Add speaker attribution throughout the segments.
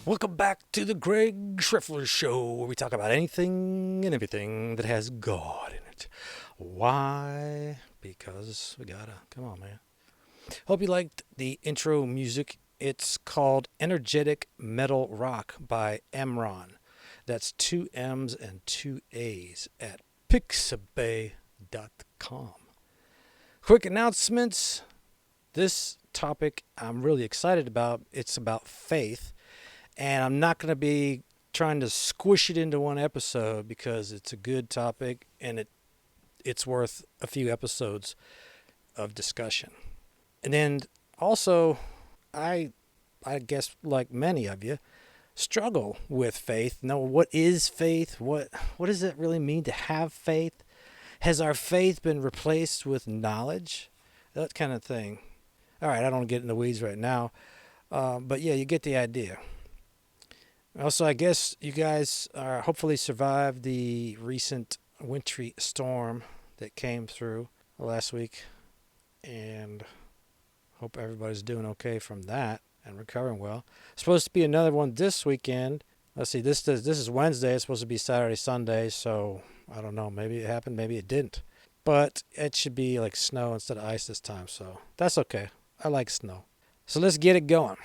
Speaker 1: Welcome back to the Greg Schriffler Show, where we talk about anything and everything that has God in it. Why? Because we gotta. Come on, man. Hope you liked the intro music. It's called Energetic Metal Rock by Emron. That's 2 M's and 2 A's at pixabay.com. Quick announcements. This topic I'm really excited about. It's about faith. And I'm not going to be trying to squish it into one episode because it's a good topic and it's worth a few episodes of discussion. And then also, I guess like many of you, struggle with faith. Know what is faith? What does it really mean to have faith? Has our faith been replaced with knowledge? That kind of thing. All right, I don't want to get in the weeds right now. But yeah, you get the idea. Also, I guess you guys hopefully survived the recent wintry storm that came through last week. And hope everybody's doing okay from that and recovering well. Supposed to be another one this weekend. Let's see, this is Wednesday. It's supposed to be Saturday, Sunday. So, I don't know. Maybe it happened. Maybe it didn't. But it should be like snow instead of ice this time. So, that's okay. I like snow. So, let's get it going.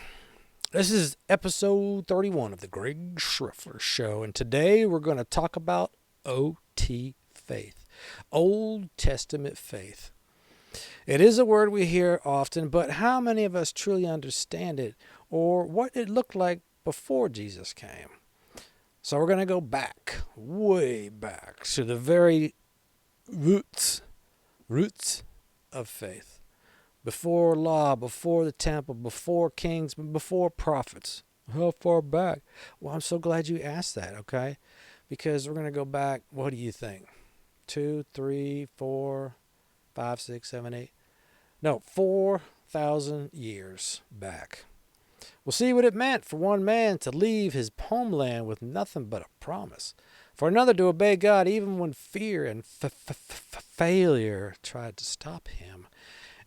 Speaker 1: This is episode 31 of the Greg Schriffler Show, and today we're going to talk about OT faith, Old Testament faith. It is a word we hear often, but how many of us truly understand it or what it looked like before Jesus came? So we're going to go back, way back, to the very roots of faith. Before law, before the temple, before kings, before prophets. How far back? Well, I'm so glad you asked that, okay? Because we're going to go back, what do you think? 2, 3, 4, 5, 6, 7, 8? No, 4,000 years back. We'll see what it meant for one man to leave his homeland with nothing but a promise. For another to obey God even when fear and failure tried to stop him.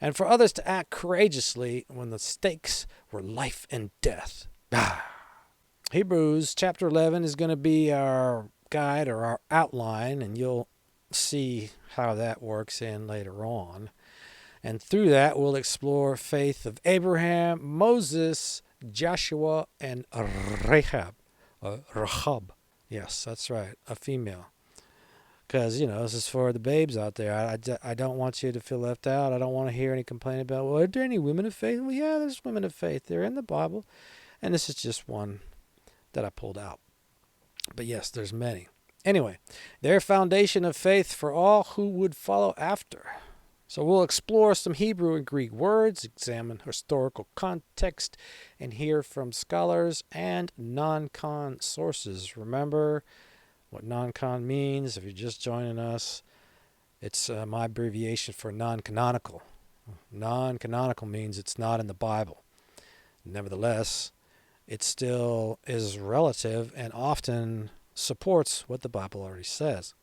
Speaker 1: And for others to act courageously when the stakes were life and death. Hebrews chapter 11 is going to be our guide or our outline, and you'll see how that works in later on. And through that, we'll explore faith of Abraham, Moses, Joshua, and Rahab. Rahab. Yes, that's right, a female. Because, this is for the babes out there. I don't want you to feel left out. I don't want to hear any complaint about, well, are there any women of faith? Well, yeah, there's women of faith. They're in the Bible. And this is just one that I pulled out. But yes, there's many. Anyway, their foundation of faith for all who would follow after. So we'll explore some Hebrew and Greek words, examine historical context, and hear from scholars and non-con sources. Remember what non-con means, if you're just joining us, it's my abbreviation for non-canonical. Non-canonical means it's not in the Bible. Nevertheless, it still is relative and often supports what the Bible already says.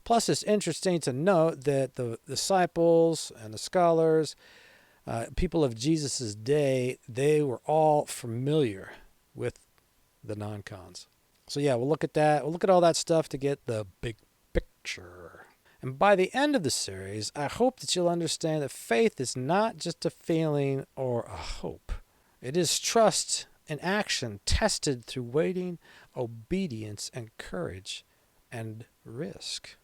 Speaker 1: Plus, it's interesting to note that the disciples and the scholars, people of Jesus' day, they were all familiar with the non-cons. So yeah, we'll look at that. We'll look at all that stuff to get the big picture. And by the end of the series, I hope that you'll understand that faith is not just a feeling or a hope. It is trust and action tested through waiting, obedience, and courage, and risk.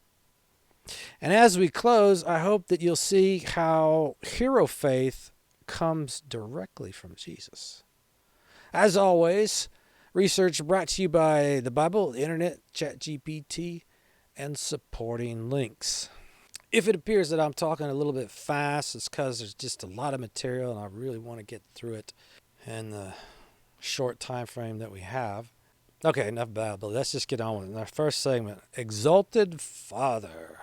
Speaker 1: And as we close, I hope that you'll see how hero faith comes directly from Jesus. As always, research brought to you by the Bible, the internet, ChatGPT, and supporting links. If it appears that I'm talking a little bit fast, it's because there's just a lot of material and I really want to get through it in the short time frame that we have. Okay, enough babble. Let's just get on with it. Our first segment, Exalted Father.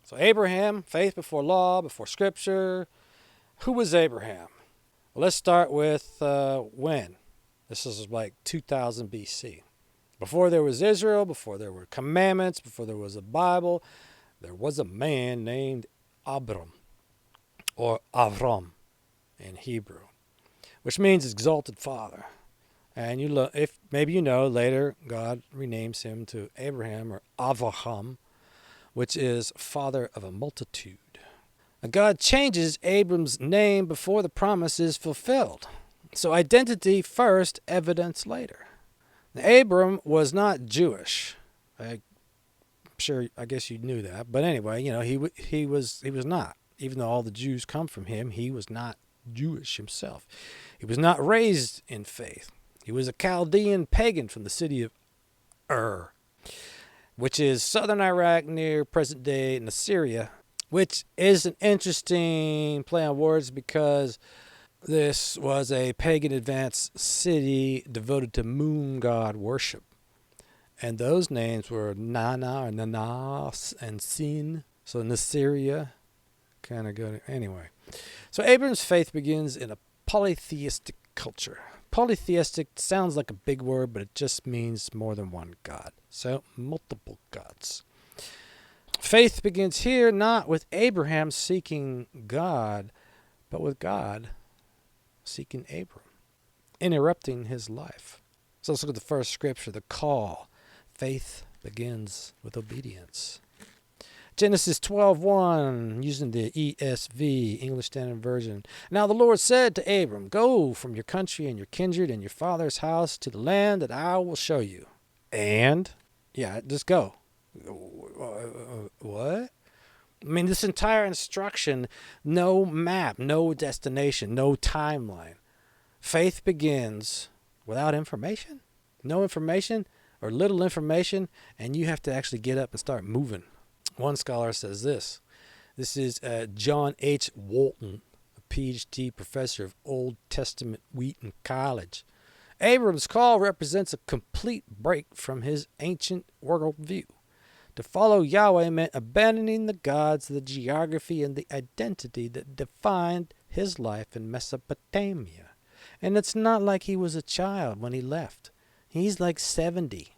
Speaker 1: So Abraham, faith before law, before Scripture. Who was Abraham? Well, let's start with when. This is like 2000 BC. Before there was Israel, before there were commandments, before there was a Bible, there was a man named Abram, or Avram in Hebrew, which means exalted father. And if maybe you know, later God renames him to Abraham or Avraham, which is father of a multitude. And God changes Abram's name before the promise is fulfilled. So identity first, evidence later. Now, Abram was not Jewish. I'm sure, I guess you knew that. But anyway, he was not. Even though all the Jews come from him, he was not Jewish himself. He was not raised in faith. He was a Chaldean pagan from the city of Ur, which is southern Iraq near present-day Assyria, which is an interesting play on words because this was a pagan advanced city devoted to moon god worship. And those names were Nana or Nanas and Sin. So Assyria kind of good. Anyway, so Abram's faith begins in a polytheistic culture. Polytheistic sounds like a big word, but it just means more than one God. So multiple gods. Faith begins here not with Abraham seeking God, but with God seeking Abram, interrupting his life. So let's look at the first scripture, the call. Faith begins with obedience. Genesis 12:1, using the ESV, English Standard Version. Now the Lord said to Abram, go from your country and your kindred and your father's house to the land that I will show you. And, just go. What? I mean, this entire instruction, no map, no destination, no timeline. Faith begins without information. No information or little information, and you have to actually get up and start moving. One scholar says this. This is John H. Walton, a PhD professor of Old Testament Wheaton College. Abram's call represents a complete break from his ancient worldview. To follow Yahweh meant abandoning the gods, the geography, and the identity that defined his life in Mesopotamia. And it's not like he was a child when he left. He's like 70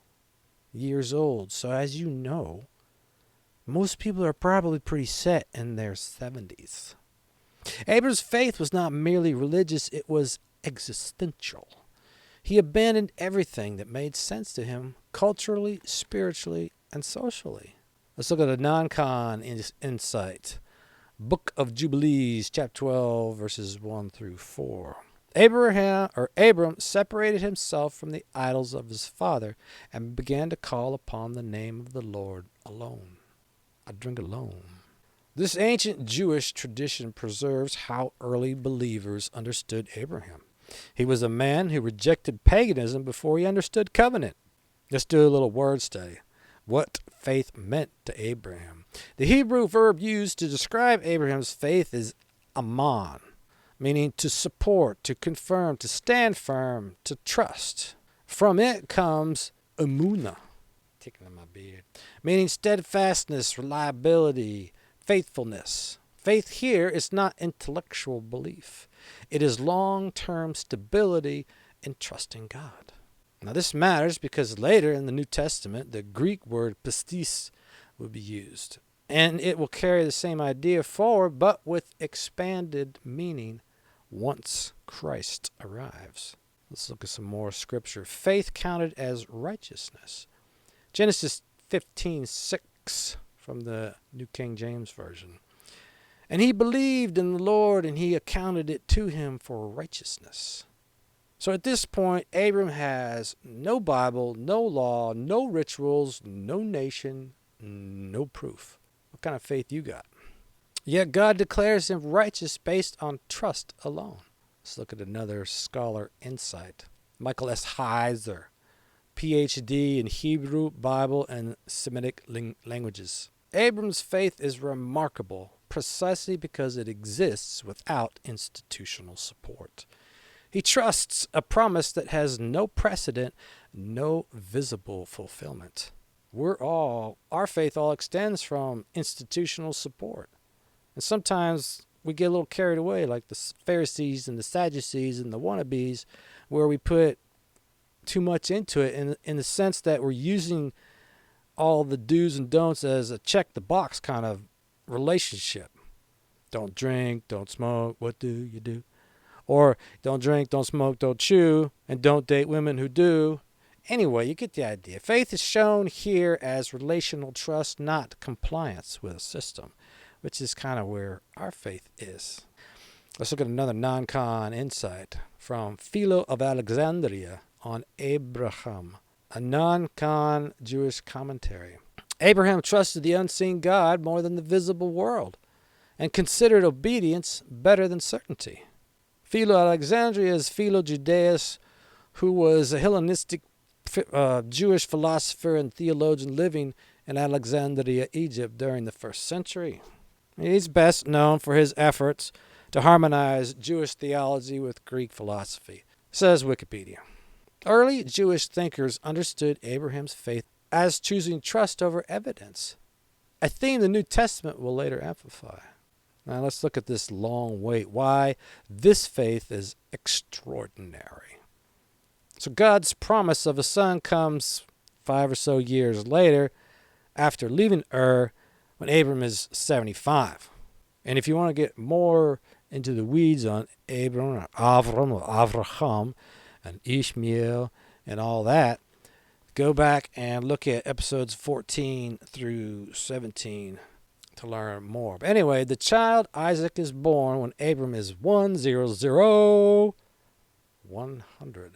Speaker 1: years old. So as you know, most people are probably pretty set in their 70s. Abram's faith was not merely religious, it was existential. He abandoned everything that made sense to him culturally, spiritually, and socially. Let's look at a non-con insight. Book of Jubilees, chapter 12, verses 1 through 4. Abram separated himself from the idols of his father and began to call upon the name of the Lord alone. I drink alone. This ancient Jewish tradition preserves how early believers understood Abraham. He was a man who rejected paganism before he understood covenant. Let's do a little word study. What faith meant to Abraham. The Hebrew verb used to describe Abraham's faith is aman, meaning to support, to confirm, to stand firm, to trust. From it comes emunah, ticking on my beard, meaning steadfastness, reliability, faithfulness. Faith here is not intellectual belief. It is long-term stability in trusting God. Now this matters because later in the New Testament, the Greek word pistis will be used. And it will carry the same idea forward, but with expanded meaning once Christ arrives. Let's look at some more scripture. Faith counted as righteousness. Genesis 15:6 from the New King James Version. And he believed in the Lord, and he accounted it to him for righteousness. So at this point, Abram has no Bible, no law, no rituals, no nation, no proof. What kind of faith you got? Yet God declares him righteous based on trust alone. Let's look at another scholar insight. Michael S. Heiser, PhD in Hebrew, Bible, and Semitic languages. Abram's faith is remarkable precisely because it exists without institutional support. He trusts a promise that has no precedent, no visible fulfillment. Our faith all extends from institutional support. And sometimes we get a little carried away like the Pharisees and the Sadducees and the wannabes, where we put too much into it in the sense that we're using all the do's and don'ts as a check the box kind of relationship. Don't drink, don't smoke, what do you do? Or don't drink, don't smoke, don't chew, and don't date women who do. Anyway, you get the idea. Faith is shown here as relational trust, not compliance with a system, which is kind of where our faith is. Let's look at another non-con insight from Philo of Alexandria on Abraham, a non-con Jewish commentary. Abraham trusted the unseen God more than the visible world and considered obedience better than certainty. Philo of Alexandria is Philo Judaeus, who was a Hellenistic Jewish philosopher and theologian living in Alexandria, Egypt during the 1st century. He's best known for his efforts to harmonize Jewish theology with Greek philosophy, says Wikipedia. Early Jewish thinkers understood Abraham's faith as choosing trust over evidence, a theme the New Testament will later amplify. Now let's look at this long wait, why this faith is extraordinary. So God's promise of a son comes 5 or so years later after leaving Ur when Abram is 75. And if you want to get more into the weeds on Abram or Avram or Avraham and Ishmael and all that, go back and look at episodes 14 through 17 to learn more. But anyway, the child Isaac is born when Abram is 100.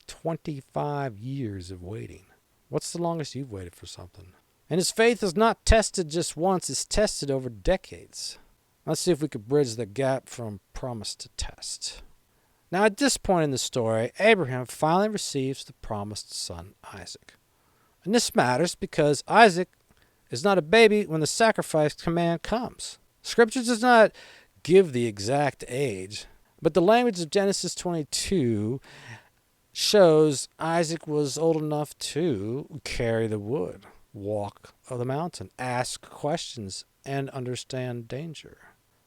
Speaker 1: 25 years of waiting. What's the longest you've waited for something? And his faith is not tested just once, it's tested over decades. Let's see if we could bridge the gap from promise to test. Now, at this point in the story, Abraham finally receives the promised son, Isaac. And this matters because Isaac is not a baby when the sacrifice command comes. Scripture does not give the exact age, but the language of Genesis 22 shows Isaac was old enough to carry the wood, walk of the mountain, ask questions, and understand danger.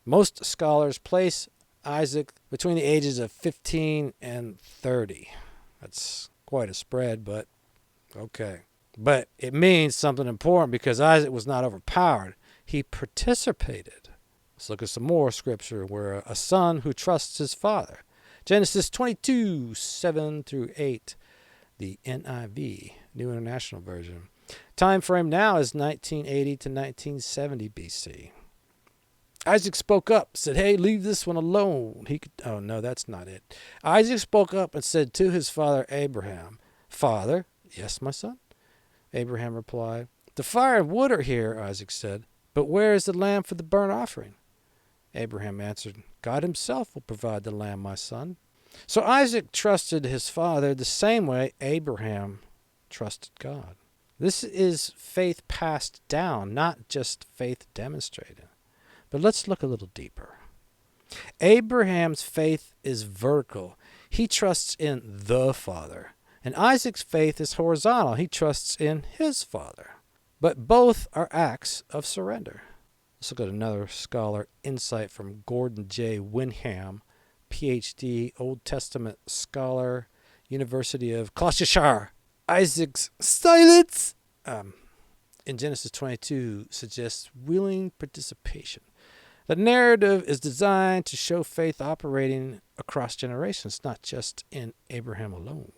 Speaker 1: Most scholars place Isaac between the ages of 15 and 30. That's quite a spread, but okay. But it means something important because Isaac was not overpowered. He participated. Let's look at some more scripture where a son who trusts his father. Genesis 22, 7 through 8, the NIV, New International Version. Time frame now is 1980 to 1970 BC. Isaac spoke up, said, hey, leave this one alone. Oh, no, that's not it. Isaac spoke up and said to his father Abraham, Father, yes, my son? Abraham replied, the fire and wood are here, Isaac said, but where is the lamb for the burnt offering? Abraham answered, God himself will provide the lamb, my son. So Isaac trusted his father the same way Abraham trusted God. This is faith passed down, not just faith demonstrated. But let's look a little deeper. Abraham's faith is vertical. He trusts in the Father. And Isaac's faith is horizontal. He trusts in his Father. But both are acts of surrender. Let's look at another scholar insight from Gordon J. Winham, Ph.D., Old Testament scholar, University of Gloucestershire. Isaac's silence in Genesis 22 suggests willing participation. The narrative is designed to show faith operating across generations, not just in Abraham alone.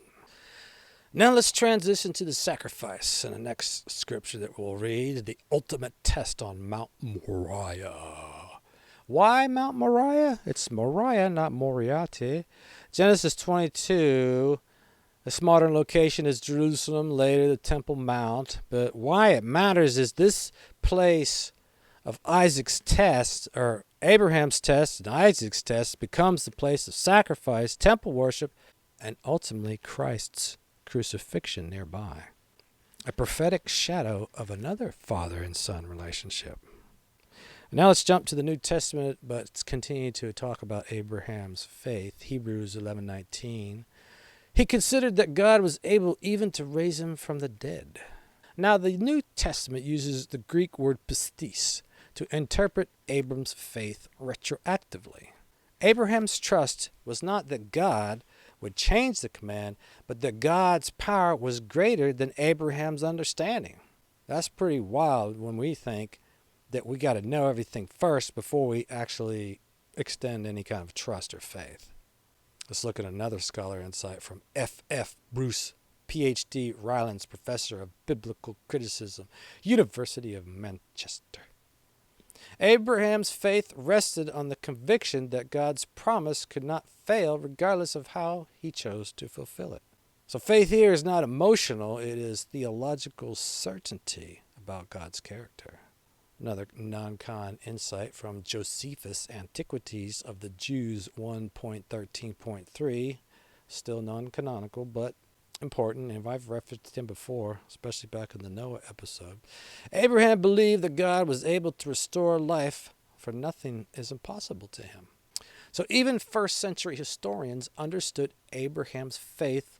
Speaker 1: Now let's transition to the sacrifice in the next scripture that we'll read, the ultimate test on Mount Moriah. Why Mount Moriah? It's Moriah, not Moriarty. Genesis 22, this modern location is Jerusalem, later the Temple Mount. But why it matters is this place of Isaac's test, or Abraham's test and Isaac's test, becomes the place of sacrifice, temple worship, and ultimately Christ's crucifixion nearby. A prophetic shadow of another father and son relationship. Now let's jump to the New Testament, but continue to talk about Abraham's faith. Hebrews 11:19. He considered that God was able even to raise him from the dead. Now the New Testament uses the Greek word pistis to interpret Abram's faith retroactively. Abraham's trust was not that God would change the command, but that God's power was greater than Abraham's understanding. That's pretty wild when we think that we got to know everything first before we actually extend any kind of trust or faith. Let's look at another scholar insight from F. Bruce, PhD, Reliance Professor of Biblical Criticism, University of Manchester. Abraham's faith rested on the conviction that God's promise could not fail regardless of how he chose to fulfill it. So faith here is not emotional, it is theological certainty about God's character. Another non-con insight from Josephus' Antiquities of the Jews 1.13.3, still non-canonical, but important, and I've referenced him before, especially back in the Noah episode. Abraham believed that God was able to restore life, for nothing is impossible to him. So even first century historians understood Abraham's faith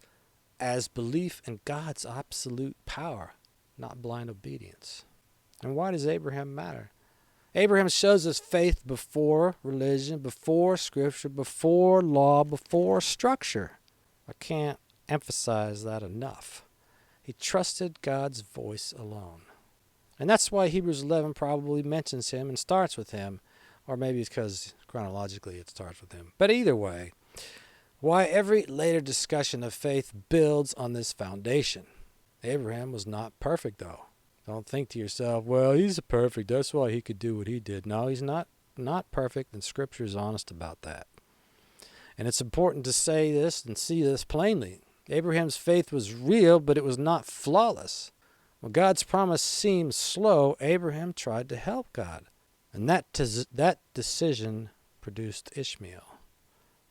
Speaker 1: as belief in God's absolute power, not blind obedience. And why does Abraham matter? Abraham shows us faith before religion, before scripture, before law, before structure. I can't emphasize that enough. He trusted God's voice alone. And that's why Hebrews 11 probably mentions him and starts with him, or maybe it's because chronologically it starts with him. But either way, why every later discussion of faith builds on this foundation. Abraham was not perfect, though. Don't think to yourself, well, he's perfect, that's why he could do what he did. No, he's not perfect, and Scripture is honest about that. And it's important to say this and see this plainly. Abraham's faith was real, but it was not flawless. When God's promise seemed slow, Abraham tried to help God. And that decision produced Ishmael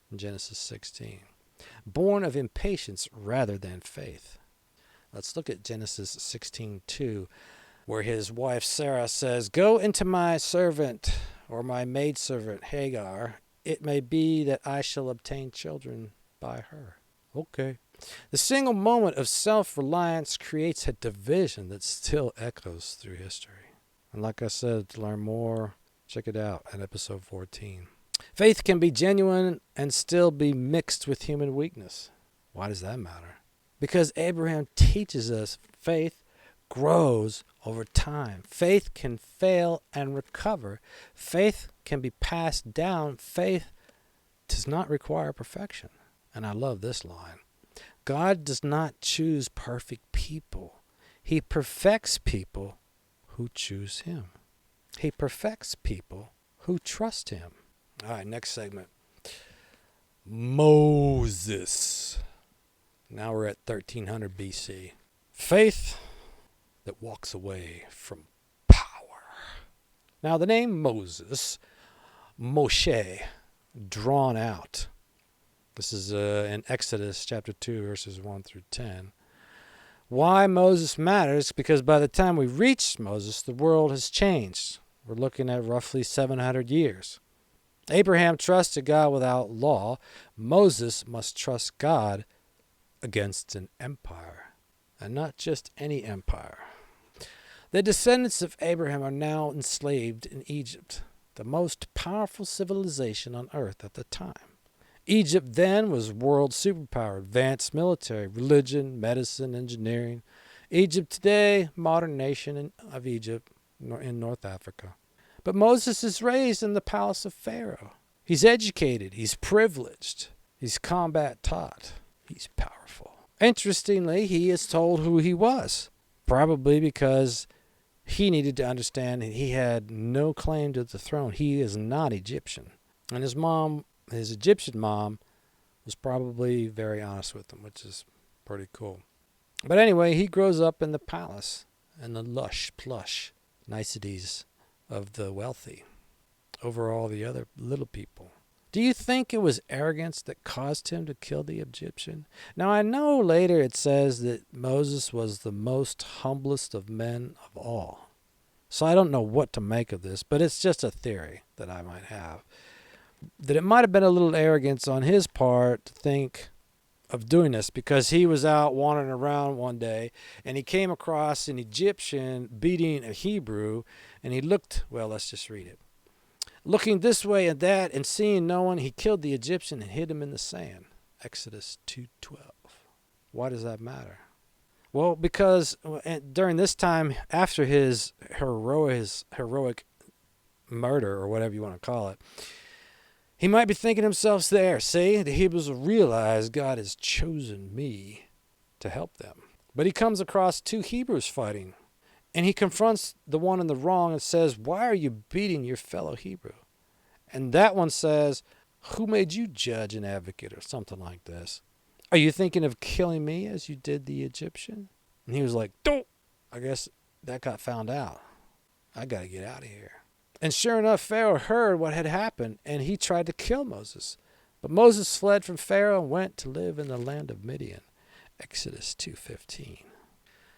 Speaker 1: in Genesis 16, born of impatience rather than faith. Let's look at Genesis 16:2, where his wife Sarah says, "Go into my servant or my maidservant Hagar. It may be that I shall obtain children by her." Okay. The single moment of self-reliance creates a division that still echoes through history. And like I said, to learn more, check it out at episode 14. Faith can be genuine and still be mixed with human weakness. Why does that matter? Because Abraham teaches us faith grows over time. Faith can fail and recover. Faith can be passed down. Faith does not require perfection. And I love this line. God does not choose perfect people. He perfects people who choose him. He perfects people who trust him. All right, next segment. Moses. Now we're at 1300 BC. Faith that walks away from power. Now the name Moses, Moshe, drawn out. This is in Exodus chapter 2, verses 1 through 10. Why Moses matters? Because by the time we reach Moses, the world has changed. We're looking at roughly 700 years. Abraham trusted God without law. Moses must trust God against an empire, and not just any empire. The descendants of Abraham are now enslaved in Egypt, the most powerful civilization on earth at the time. Egypt then was world superpower, advanced military, religion, medicine, engineering. Egypt today, modern nation of Egypt in North Africa. But Moses is raised in the palace of Pharaoh. He's educated, he's privileged, he's combat taught. He's powerful. Interestingly, he is told who he was, probably because he needed to understand that he had no claim to the throne. He is not Egyptian. And his Egyptian mom, was probably very honest with him, which is pretty cool. But anyway, he grows up in the palace and the lush, plush niceties of the wealthy over all the other little people. Do you think it was arrogance that caused him to kill the Egyptian? Now, I know later it says that Moses was the most humblest of men of all. So I don't know what to make of this, but it's just a theory that I might have. That it might have been a little arrogance on his part to think of doing this, because he was out wandering around one day and he came across an Egyptian beating a Hebrew, and he looked, well, let's just read it. Looking this way and that and seeing no one, he killed the Egyptian and hid him in the sand. Exodus 2:12. Why does that matter? Well, because during this time, after his heroic murder, or whatever you want to call it, He might be thinking himself there, see, the Hebrews will realize God has chosen me to help them. But he comes across two Hebrews fighting, and he confronts the one in the wrong and says, why are you beating your fellow Hebrew? And that one says, who made you judge and advocate, or something like this? Are you thinking of killing me as you did the Egyptian? And he was like, don't. I guess that got found out. I got to get out of here. And sure enough, Pharaoh heard what had happened, and he tried to kill Moses. But Moses fled from Pharaoh and went to live in the land of Midian. Exodus 2:15.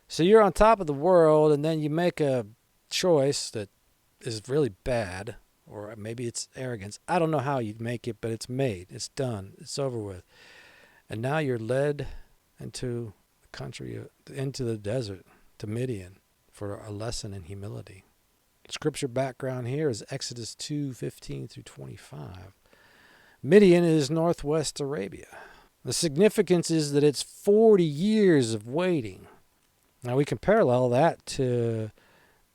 Speaker 1: So you're on top of the world, and then you make a choice that is really bad, or maybe it's arrogance. I don't know how you make it, but it's made. It's done. It's over with. And now you're led into the country, into the desert, to Midian, for a lesson in humility. Scripture background here is Exodus 2:15 through 25. Midian is northwest Arabia. The significance is that it's 40 years of waiting. Now we can parallel that to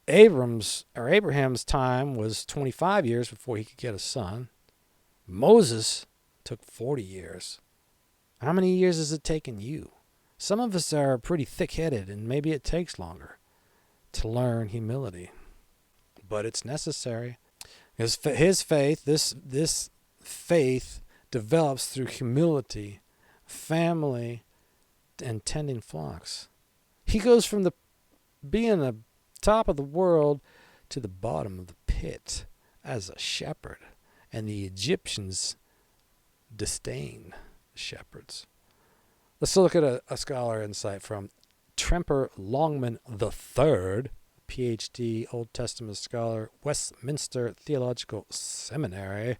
Speaker 1: Abraham's time was 25 years before he could get a son. Moses took 40 years. How many years has it taken you? Some of us are pretty thick-headed, and maybe it takes longer to learn humility. But it's necessary. His faith, this faith develops through humility, family, and tending flocks. He goes from being the top of the world to the bottom of the pit as a shepherd. And the Egyptians disdain the shepherds. Let's look at a scholar insight from Tremper Longman III, PhD, Old Testament scholar, Westminster Theological Seminary.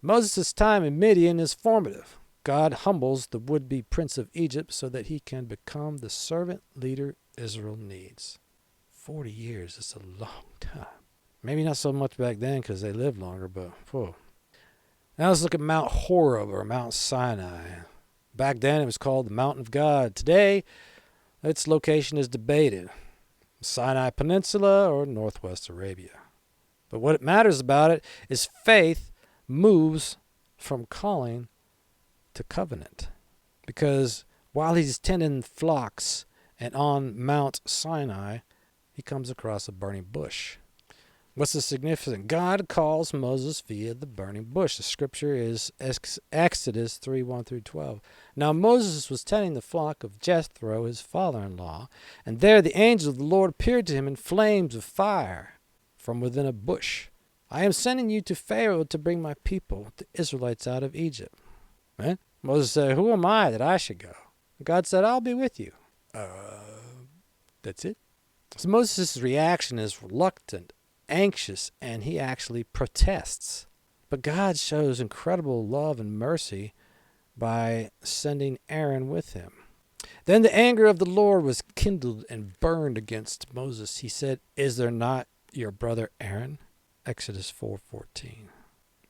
Speaker 1: Moses' time in Midian is formative. God humbles the would-be prince of Egypt so that he can become the servant leader Israel needs. 40 years is a long time. Maybe not so much back then because they lived longer, but whoa. Now let's look at Mount Horeb, or Mount Sinai. Back then it was called the Mountain of God. Today, its location is debated. Sinai Peninsula or Northwest Arabia. But what matters about it is faith moves from calling to covenant. Because while he's tending flocks and on Mount Sinai, he comes across a burning bush. What's the significance? God calls Moses via the burning bush. The scripture is Exodus 3:1 through 12. Now Moses was tending the flock of Jethro, his father-in-law, and there the angel of the Lord appeared to him in flames of fire from within a bush. I am sending you to Pharaoh to bring my people, the Israelites, out of Egypt. Right? Moses said, who am I that I should go? God said, I'll be with you. That's it. So Moses' reaction is reluctant, anxious, and he actually protests. But God shows incredible love and mercy by sending Aaron with him. Then the anger of the Lord was kindled and burned against Moses. He said, is there not your brother Aaron? Exodus 4:14.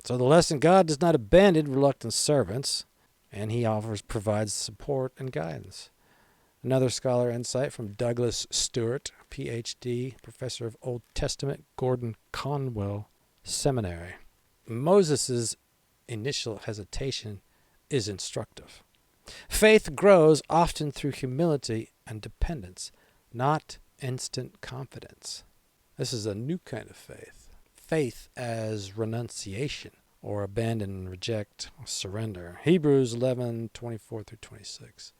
Speaker 1: So the lesson, God does not abandon reluctant servants, and he provides support and guidance. Another scholar insight from Douglas Stewart, Ph.D., professor of Old Testament, Gordon Conwell Seminary. Moses' initial hesitation is instructive. Faith grows often through humility and dependence, not instant confidence. This is a new kind of faith. Faith as renunciation, or abandon and reject, surrender. Hebrews 11:24 through 26.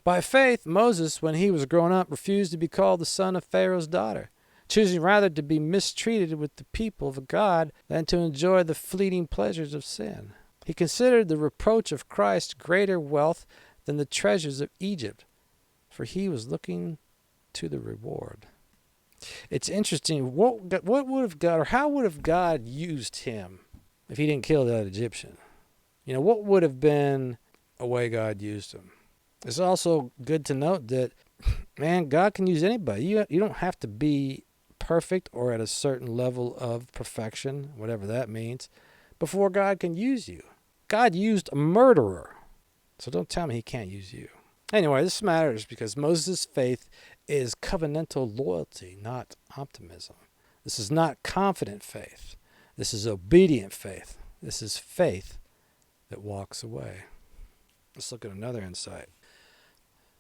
Speaker 1: By faith, Moses, when he was grown up, refused to be called the son of Pharaoh's daughter, choosing rather to be mistreated with the people of God than to enjoy the fleeting pleasures of sin. He considered the reproach of Christ greater wealth than the treasures of Egypt, for he was looking to the reward. It's interesting, what would have God, or how would have God used him if he didn't kill that Egyptian? You know, what would have been a way God used him? It's also good to note that, man, God can use anybody. You don't have to be perfect or at a certain level of perfection, whatever that means, before God can use you. God used a murderer, so don't tell me he can't use you. Anyway, this matters because Moses' faith is covenantal loyalty, not optimism. This is not confident faith. This is obedient faith. This is faith that walks away. Let's look at another insight.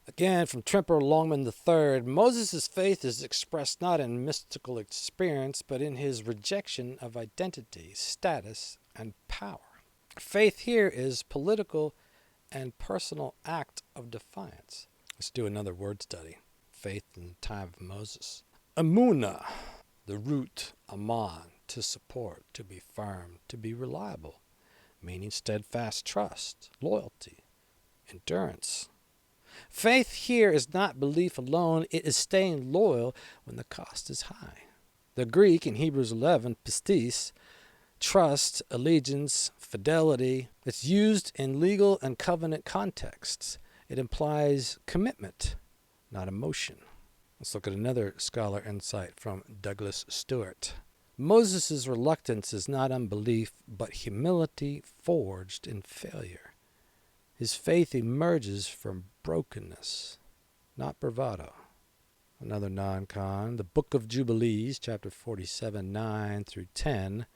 Speaker 1: Again, from Tremper Longman III, Moses' faith is expressed not in mystical experience, but in his rejection of identity, status, and power. Faith here is political and personal act of defiance. Let's do another word study. Faith in the time of Moses. Emunah, the root aman, to support, to be firm, to be reliable, meaning steadfast trust, loyalty, endurance. Faith here is not belief alone, it is staying loyal when the cost is high. The Greek in Hebrews 11, pistis, trust, allegiance, fidelity, it's used in legal and covenant contexts. It implies commitment, not emotion. Let's look at another scholar insight from Douglas Stewart. Moses' reluctance is not unbelief, but humility forged in failure. His faith emerges from brokenness, not bravado. Another non-con, the Book of Jubilees, chapter 47, 9 through 10.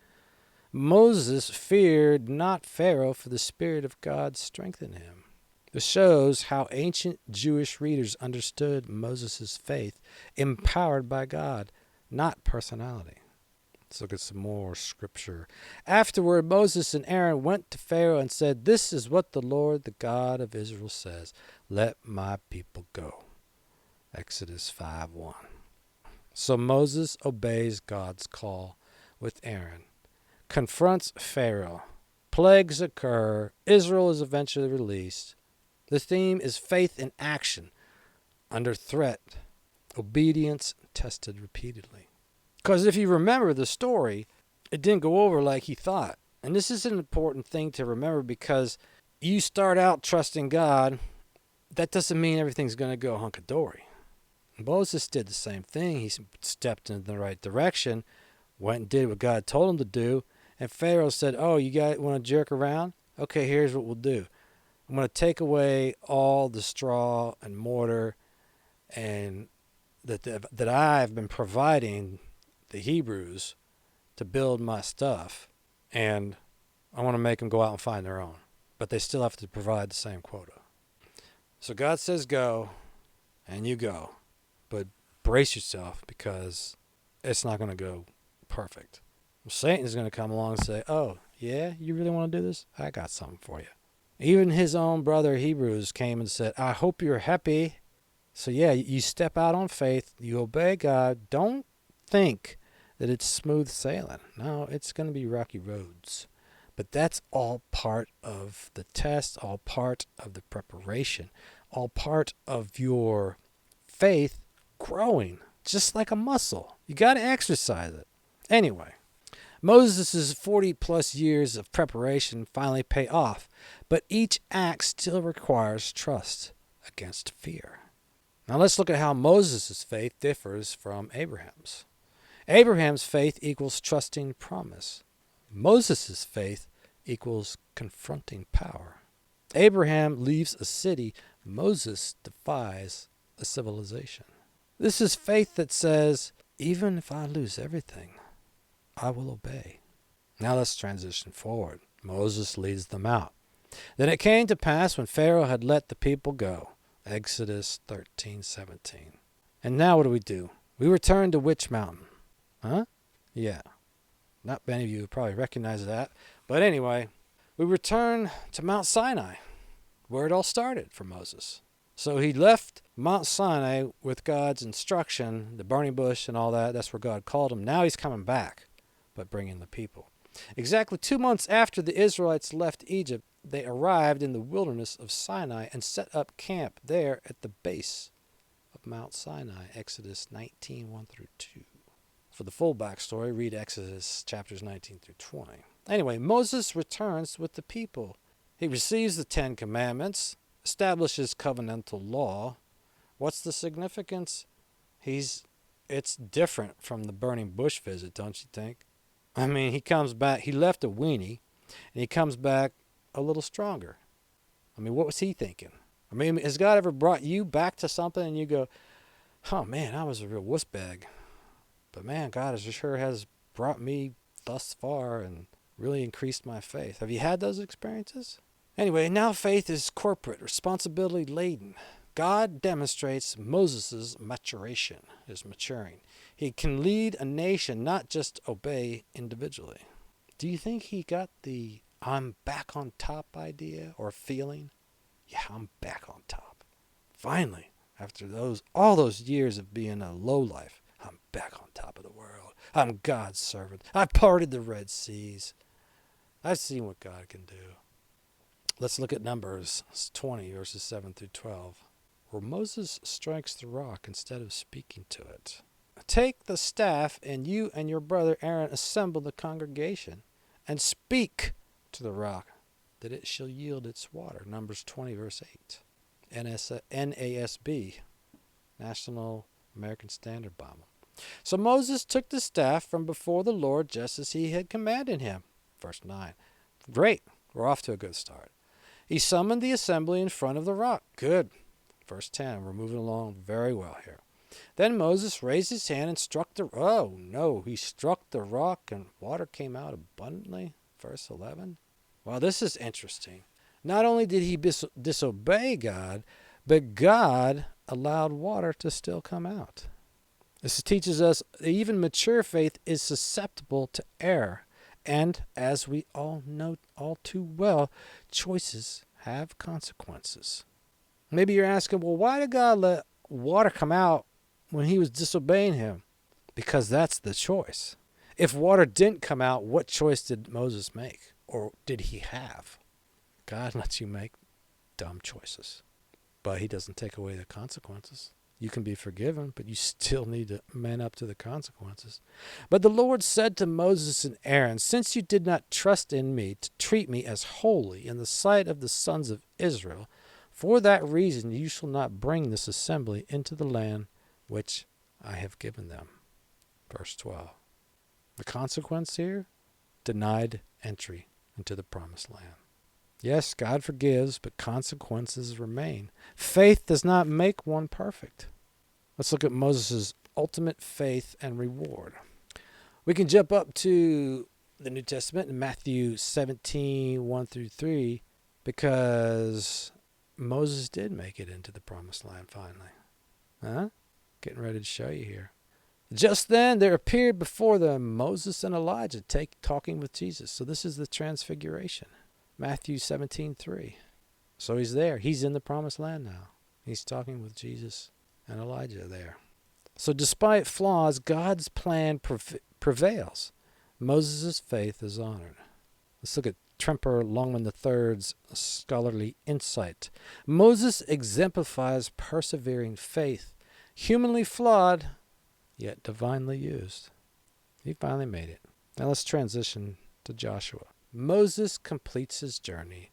Speaker 1: Moses feared not Pharaoh, for the Spirit of God strengthened him. This shows how ancient Jewish readers understood Moses' faith, empowered by God, not personality. Let's look at some more scripture. Afterward, Moses and Aaron went to Pharaoh and said, "This is what the Lord, the God of Israel, says. Let my people go." Exodus 5:1. So Moses obeys God's call with Aaron, confronts Pharaoh. Plagues occur. Israel is eventually released. The theme is faith in action, under threat, obedience tested repeatedly. Because if you remember the story, it didn't go over like he thought. And this is an important thing to remember, because you start out trusting God, that doesn't mean everything's going to go hunky-dory. Moses did the same thing. He stepped in the right direction, went and did what God told him to do, and Pharaoh said, "Oh, you guys want to jerk around? Okay, here's what we'll do. I'm going to take away all the straw and mortar and that I've been providing the Hebrews to build my stuff, and I want to make them go out and find their own. But they still have to provide the same quota." So God says go, and you go. But brace yourself, because it's not going to go perfect. Satan's going to come along and say, "Oh, yeah, you really want to do this? I got something for you." Even his own brother Hebrews came and said, "I hope you're happy." So yeah, you step out on faith, you obey God. Don't think that it's smooth sailing. No, it's going to be rocky roads. But that's all part of the test, all part of the preparation, all part of your faith growing, just like a muscle. You got to exercise it. Anyway, Moses' 40-plus years of preparation finally pay off, but each act still requires trust against fear. Now let's look at how Moses' faith differs from Abraham's. Abraham's faith equals trusting promise. Moses' faith equals confronting power. Abraham leaves a city. Moses defies a civilization. This is faith that says, even if I lose everything, I will obey. Now let's transition forward. Moses leads them out. Then it came to pass when Pharaoh had let the people go. Exodus 13:17. And now what do? We return to which mountain? Huh? Yeah. Not many of you would probably recognize that. But anyway, we return to Mount Sinai, where it all started for Moses. So he left Mount Sinai with God's instruction, the burning bush and all that. That's where God called him. Now he's coming back, but bringing the people. Exactly 2 months after the Israelites left Egypt, they arrived in the wilderness of Sinai and set up camp there at the base of Mount Sinai. Exodus 19:1 through 2. For the full backstory, read Exodus chapters 19 through 20. Anyway, Moses returns with the people. He receives the 10 Commandments, establishes covenantal law. What's the significance? It's different from the burning bush visit, don't you think? I mean, he comes back, he left a weenie, and he comes back a little stronger. I mean, what was he thinking? I mean, has God ever brought you back to something and you go, "Oh man, I was a real wuss bag. But man, God sure has brought me thus far, and really increased my faith. Have you had those experiences? Anyway, now faith is corporate, responsibility laden. God demonstrates Moses' maturation, his maturing. He can lead a nation, not just obey individually. Do you think he got the I'm back on top idea or feeling? Yeah, I'm back on top. Finally, after all those years of being a lowlife, I'm back on top of the world. I'm God's servant. I parted the Red Seas. I've seen what God can do. Let's look at Numbers 20, verses 7 through 12, where Moses strikes the rock instead of speaking to it. Take the staff, and you and your brother Aaron assemble the congregation, and speak to the rock, that it shall yield its water. Numbers 20, verse 8. NASB, National American Standard Bible. So Moses took the staff from before the Lord just as he had commanded him. Verse 9. Great. We're off to a good start. He summoned the assembly in front of the rock. Good. Verse 10. We're moving along very well here. Then Moses raised his hand and struck he struck the rock and water came out abundantly. Verse 11. Wow, this is interesting. Not only did he disobey God, but God allowed water to still come out. This teaches us that even mature faith is susceptible to error. And as we all know all too well, choices have consequences. Maybe you're asking, well, why did God let water come out when he was disobeying him? Because that's the choice. If water didn't come out, what choice did Moses make? Or did he have? God lets you make dumb choices, but he doesn't take away the consequences. You can be forgiven, but you still need to man up to the consequences. But the Lord said to Moses and Aaron, since you did not trust in me to treat me as holy in the sight of the sons of Israel, for that reason you shall not bring this assembly into the land which I have given them. Verse 12. The consequence here? Denied entry into the promised land. Yes, God forgives, but consequences remain. Faith does not make one perfect. Let's look at Moses' ultimate faith and reward. We can jump up to the New Testament in Matthew 17, 1 through 3, because Moses did make it into the promised land finally. Getting ready to show you here. Just then there appeared before them Moses and Elijah talking with Jesus. So this is the Transfiguration. Matthew 17:3. So he's there. He's in the promised land now. He's talking with Jesus and Elijah there. So despite flaws, God's plan prevails. Moses' faith is honored. Let's look at Tremper Longman III's scholarly insight. Moses exemplifies persevering faith, humanly flawed, yet divinely used. He finally made it. Now let's transition to Joshua. Moses completes his journey.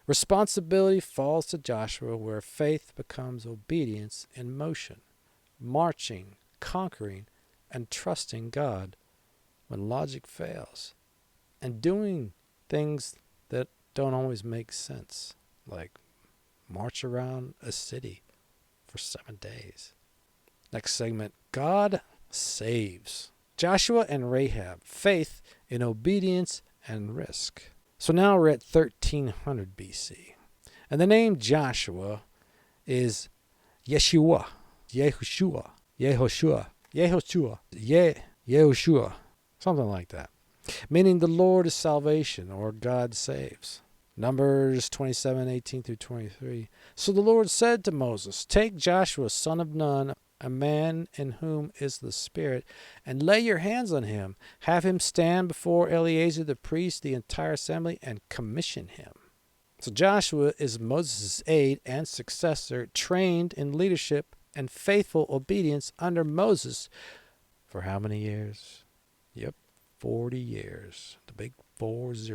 Speaker 1: Responsibility falls to Joshua, where faith becomes obedience in motion, marching, conquering, and trusting God when logic fails, and doing things that don't always make sense, like march around a city for 7 days. Next segment, God saves. Joshua and Rahab, faith in obedience and risk. So now we're at 1300 BC. And the name Joshua is Yehoshua, something like that, meaning the Lord is salvation, or God saves. Numbers 27:18 through 23. So the Lord said to Moses, take Joshua, son of Nun, a man in whom is the Spirit, and lay your hands on him. Have him stand before Eleazar the priest, the entire assembly, and commission him. So Joshua is Moses' aide and successor, trained in leadership and faithful obedience under Moses for how many years? 40 years. The big 40.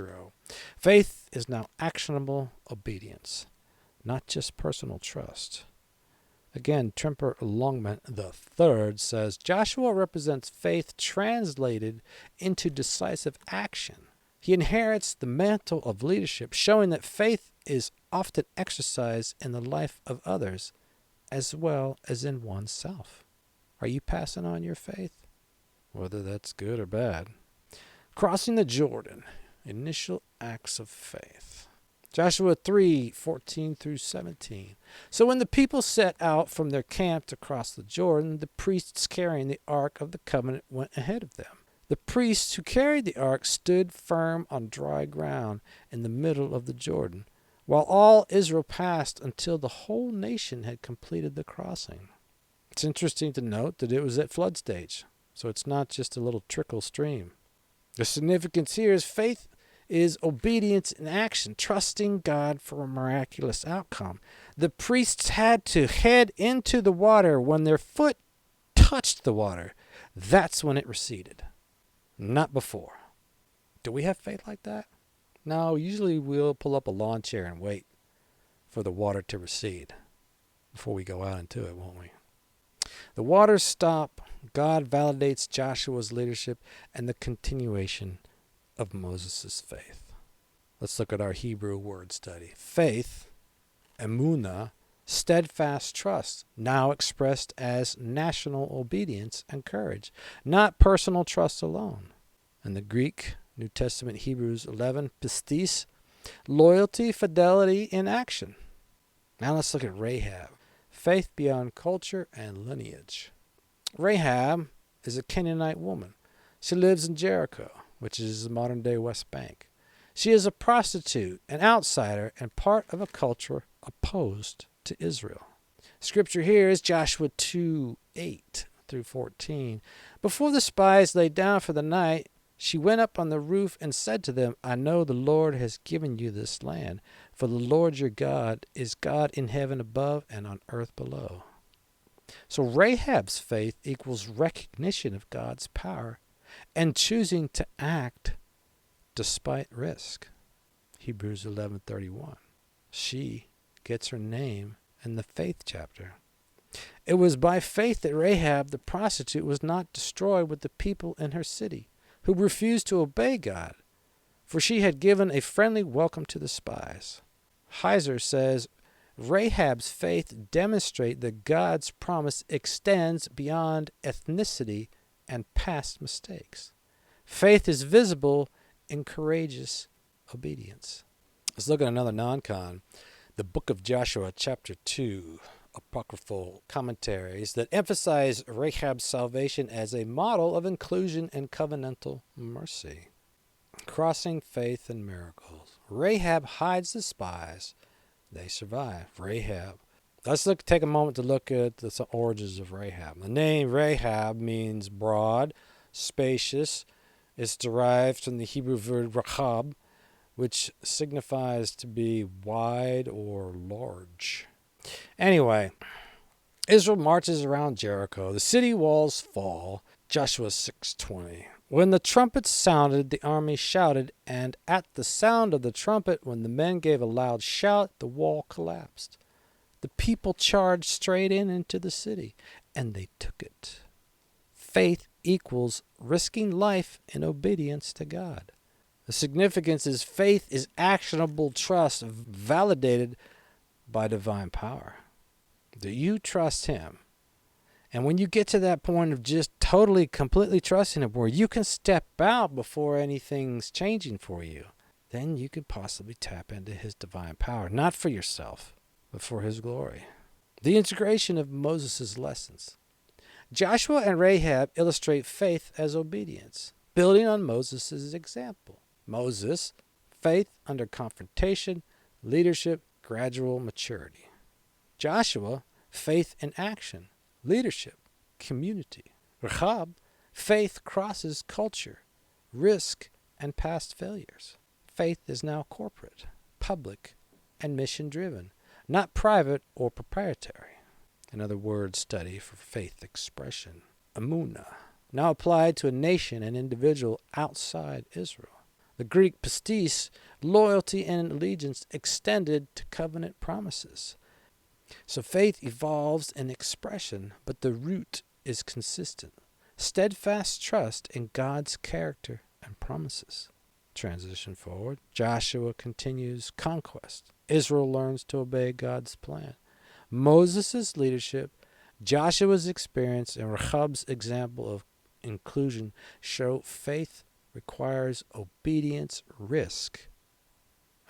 Speaker 1: Faith is now actionable obedience, not just personal trust. Again, Tremper Longman III says, Joshua represents faith translated into decisive action. He inherits the mantle of leadership, showing that faith is often exercised in the life of others as well as in oneself. Are you passing on your faith? Whether that's good or bad. Crossing the Jordan. Initial acts of faith. Joshua 3:14 through 17. So when the people set out from their camp to cross the Jordan, the priests carrying the ark of the covenant went ahead of them. The priests who carried the ark stood firm on dry ground in the middle of the Jordan, while all Israel passed until the whole nation had completed the crossing. It's interesting to note that it was at flood stage, so it's not just a little trickle stream. The significance here is faith is obedience in action, trusting God for a miraculous outcome. The priests had to head into the water when their foot touched the water. That's when it receded, not before. Do we have faith like that? No, usually we'll pull up a lawn chair and wait for the water to recede before we go out into it, won't we? The waters stop. God validates Joshua's leadership and the continuation of Moses' faith. Let's look at our Hebrew word study. Faith, emunah, steadfast trust, now expressed as national obedience and courage, not personal trust alone. In the Greek, New Testament Hebrews 11, pistis, loyalty, fidelity in action. Now let's look at Rahab. Faith beyond culture and lineage. Rahab is a Canaanite woman. She lives in Jericho, which is the modern-day West Bank. She is a prostitute, an outsider, and part of a culture opposed to Israel. Scripture here is Joshua 2:8 through 14. Before the spies lay down for the night, she went up on the roof and said to them, I know the Lord has given you this land, for the Lord your God is God in heaven above and on earth below. So Rahab's faith equals recognition of God's power and choosing to act despite risk. Hebrews 11:31. She gets her name in the faith chapter. It was by faith that Rahab the prostitute was not destroyed with the people in her city, who refused to obey God, for she had given a friendly welcome to the spies. Heiser says, Rahab's faith demonstrates that God's promise extends beyond ethnicity and past mistakes. Faith is visible in courageous obedience. Let's look at another non-con. The book of Joshua, chapter 2, apocryphal commentaries that emphasize Rahab's salvation as a model of inclusion and covenantal mercy. Crossing faith and miracles. Rahab hides the spies. They survive. Rahab. Let's take a moment to look at the origins of Rahab. The name Rahab means broad, spacious. It's derived from the Hebrew word Rahab, which signifies to be wide or large. Anyway, Israel marches around Jericho. The city walls fall. Joshua 6:20. When the trumpets sounded, the army shouted, and at the sound of the trumpet, when the men gave a loud shout, the wall collapsed. The people charged straight into the city, and they took it. Faith equals risking life in obedience to God. The significance is faith is actionable trust validated by divine power. Do you trust Him? And when you get to that point of just totally, completely trusting Him, where you can step out before anything's changing for you, then you could possibly tap into His divine power, not for yourself, but for His glory. The integration of Moses' lessons. Joshua and Rahab illustrate faith as obedience, building on Moses' example. Moses, faith under confrontation, leadership, gradual maturity. Joshua, faith in action, leadership, community. Rahab, faith crosses culture, risk, and past failures. Faith is now corporate, public, and mission-driven, not private or proprietary. Another word study for faith expression. Emunah, now applied to a nation and individual outside Israel. The Greek pistis, loyalty and allegiance extended to covenant promises. So faith evolves in expression, but the root is consistent. Steadfast trust in God's character and promises. Transition forward. Joshua continues conquest. Israel learns to obey God's plan. Moses' leadership, Joshua's experience, and Rahab's example of inclusion show faith requires obedience, risk,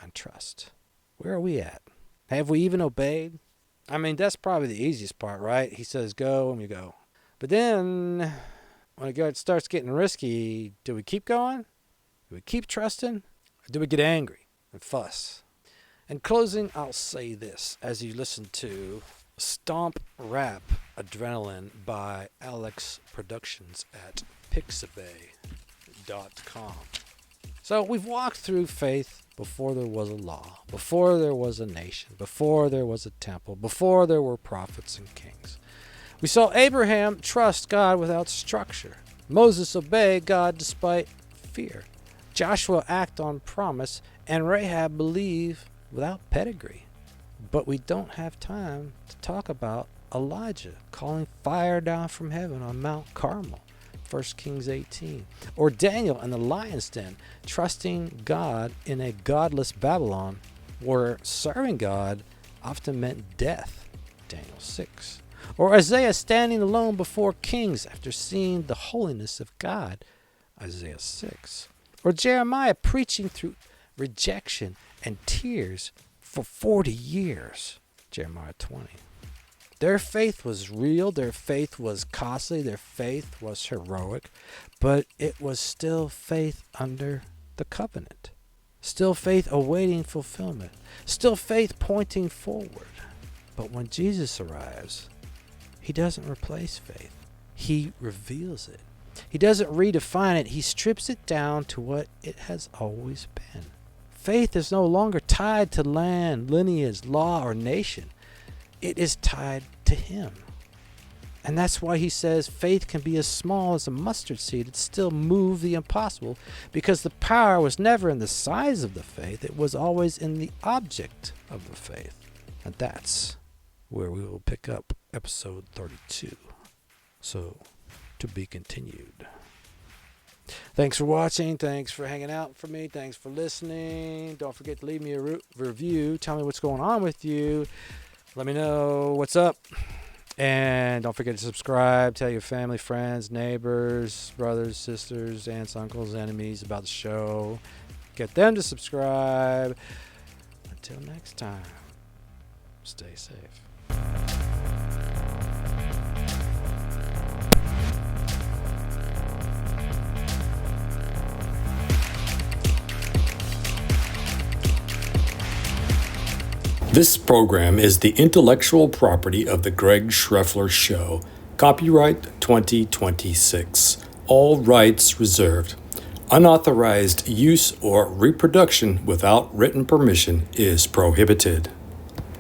Speaker 1: and trust. Where are we at? Have we even obeyed? I mean, that's probably the easiest part, right? He says go, and we go. But then, when it starts getting risky, do we keep going? Do we keep trusting? Or do we get angry and fuss? In closing, I'll say this as you listen to Stomp Rap Adrenaline by Alex Productions at pixabay.com. So we've walked through faith before there was a law, before there was a nation, before there was a temple, before there were prophets and kings. We saw Abraham trust God without structure. Moses obey God despite fear. Joshua act on promise, and Rahab believe without pedigree. But we don't have time to talk about Elijah calling fire down from heaven on Mount Carmel, 1 Kings 18. Or Daniel in the lion's den, trusting God in a godless Babylon, where serving God often meant death, Daniel 6. Or Isaiah standing alone before kings after seeing the holiness of God, Isaiah 6. Or Jeremiah preaching through rejection and tears for 40 years, Jeremiah 20. Their faith was real, their faith was costly, their faith was heroic, but it was still faith under the covenant. Still faith awaiting fulfillment. Still faith pointing forward. But when Jesus arrives, he doesn't replace faith. He reveals it. He doesn't redefine it. He strips it down to what it has always been. Faith is no longer tied to land, lineage, law, or nation. It is tied to him. And that's why he says faith can be as small as a mustard seed and still move the impossible, because the power was never in the size of the faith. It was always in the object of the faith. And that's where we will pick up episode 32. So, to be continued. Thanks for watching. Thanks for hanging out for me. Thanks for listening. Don't forget to leave me a review. Tell me what's going on with you. Let me know what's up. And don't forget to subscribe. Tell your family, friends, neighbors, brothers, sisters, aunts, uncles, enemies about the show. Get them to subscribe. Until next time, stay safe.
Speaker 2: This program is the intellectual property of the Greg Schreffler Show. Copyright 2026. All rights reserved. Unauthorized use or reproduction without written permission is prohibited.